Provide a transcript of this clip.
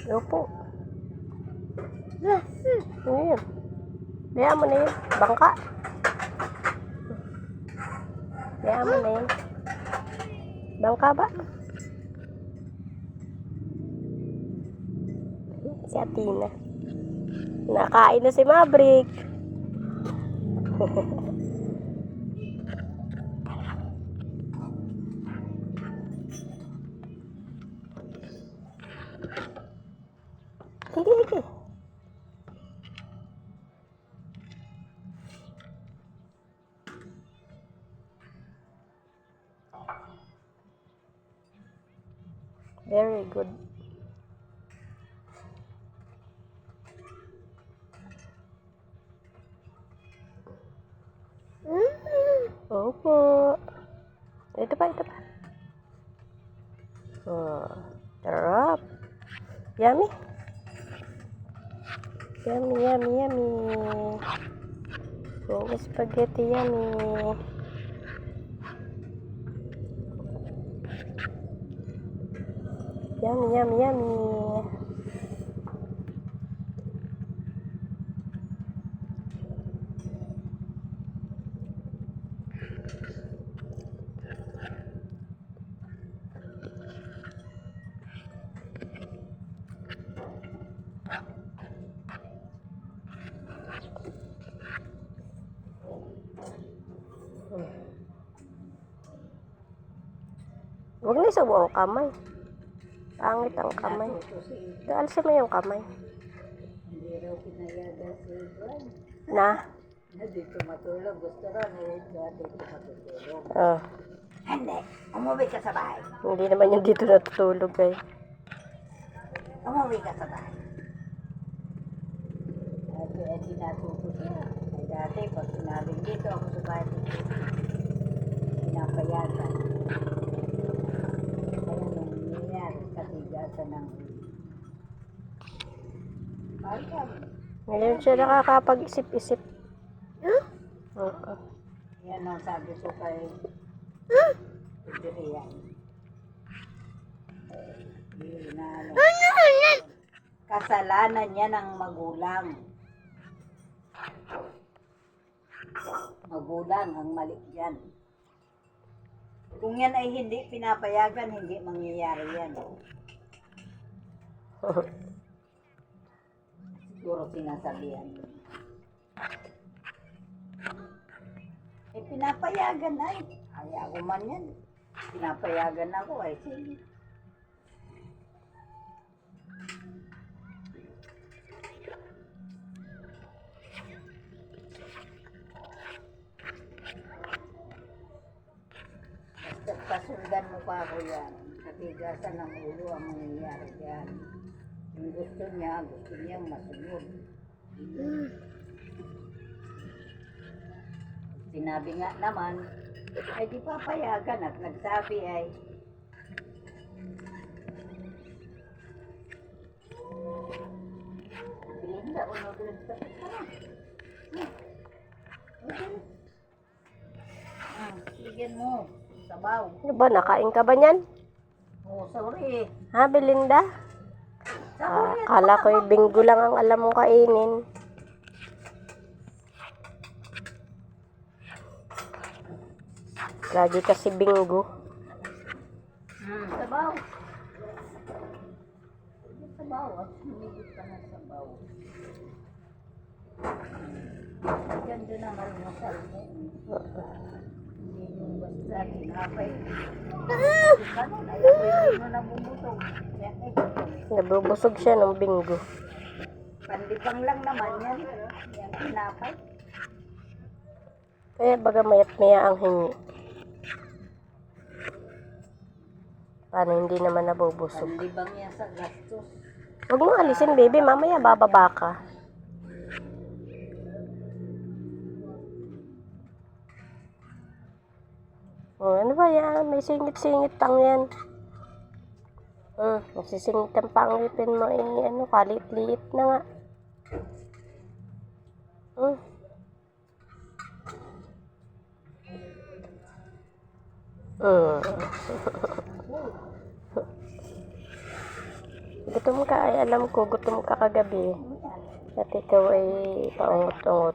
Opo. Ayun. Kaya mo na yun. Bangka. Kaya mo na yun. Bangka ba? Si Athena. Nakain na si Maverick. Sige. Very good. Opo. Ito pa. Oh, sarap. Yummy. Yummy. Yung spaghetti yummy. Yummy. Huwag na isubo ang kamay. Pangit ang kamay. Alisin mo yung kamay. Hindi raw pinayagan si Juan. Na? Dito matulog. Gusto raw dito matutulog. Oh. Hindi. Umuwi ka sa bahay. Hindi naman yung dito natutulog eh. Umuwi ka sa bahay. At tinatuto siya. Ay dati, pag sinabing dito ako sa bahay, pinapayagan. Kaya nung nangyayari, katigasan ng pagkam. Ngayon siya nakakapag-isip-isip. Oo. Yan ang sabi ko kay Adrian. Kasalanan niya ng magulang. Magulang ang mali dyan. Kung yan ay hindi pinapayagan, hindi mangyayari yan. Siguro sinasabihan. Eh, pinapayagan ay. Ayaw ko man yan. Pinapayagan ako ay. Sige. Pasundan mo pa ako yan. Katigasan ng ulo ang mangyayari yan. Yung gusto niyang masunod. Sinabi nga naman, ay di papayagan at nagsabi ay, Belinda, unod-unod sa Bigyan mo. Sabaw. Ano ba? Nakain ka ba niyan? Oh, sorry. Ha, Belinda? Akala ko yung bingo lang ang alam mong kainin. Lagi kasi bingo. Sabaw. Sabaw. At humigit ka na sabaw. Ganda na marinasal mo. Hindi yung basta tinapay. Ganun, ayaw ko hindi mo nabubusog. Nabubusog siya ng bingo. Pandibang lang naman yan. Yan tinapay. Kaya baga mayat maya ang hingi. Paano hindi naman nabubusog? Pandibang yan sa gastos. Huwag mo alisin, baby. Mamaya bababa ka. Oh, ano ba yan? May singit-singit pang yan. Masisingit ang pangipin mo eh. Ano, kalit-liit na nga. Gutom ka ay alam ko, gutom ka kagabi. At ikaw ay paungot-ungot.